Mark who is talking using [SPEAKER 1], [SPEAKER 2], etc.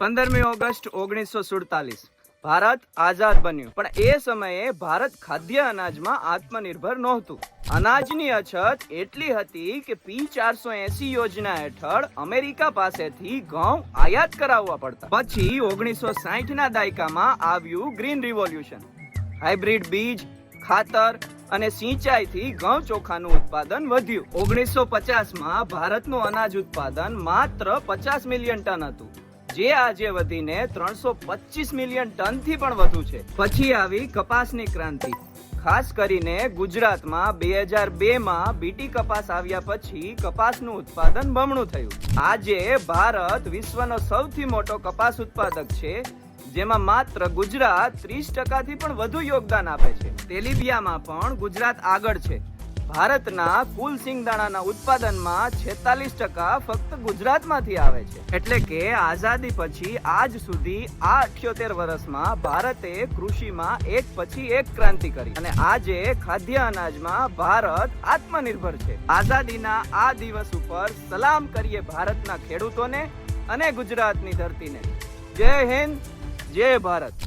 [SPEAKER 1] 15મી August 1947 Bharat આઝાદ બન્યું, પણ એ સમયે ભારત ખાદ્ય અનાજમાં આત્મનિર્ભર નહોતું. અનાજની અછત એટલી હતી કે P480 યોજના હેઠળ અમેરિકા પાસેથી ઘઉં આયાત કરાવવા પડતા. પછી 1960 ના દાયકામાં આવ્યું ગ્રીન રિવોલ્યુશન. હાઇબ્રિડ બીજ, ખાતર અને સિંચાઈથી ઘઉં ચોખાનું ઉત્પાદન વધ્યું. 1950માં ભારતનું અનાજ ઉત્પાદન માત્ર 50 મિલિયન ટન હતું, જે આજે વધીને 325 મિલિયન ટન થી પણ વધુ છે. પછી આવી કપાસની ક્રાંતિ. ખાસ કરીને ગુજરાતમાં 2002માં બીટી કપાસ આવ્યા પછી કપાસનું ઉત્પાદન બમણું થયું. આજે ભારત વિશ્વનો સૌથી મોટો કપાસ ઉત્પાદક છે, જેમાં માત્ર ગુજરાત 30% થી પણ વધુ યોગદાન આપે છે. તેલીબિયામાં પણ ગુજરાત આગળ છે. ભારતના કુલ સિંગદાણાના ઉત્પાદનમાં 46% ફક્ત ગુજરાતમાંથી આવે છે. એટલે કે આઝાદી પછી આજ સુધી આ 78 વર્ષમાં ભારતે કૃષિમાં એક પછી એક ક્રાંતિ કરી અને આજે ખાદ્ય અનાજમાં ભારત આત્મનિર્ભર છે. આઝાદીના આ દિવસ ઉપર સલામ કરીએ ભારતના ખેડૂતોને અને ગુજરાતની ધરતીને. જય હિન્દ, જય ભારત.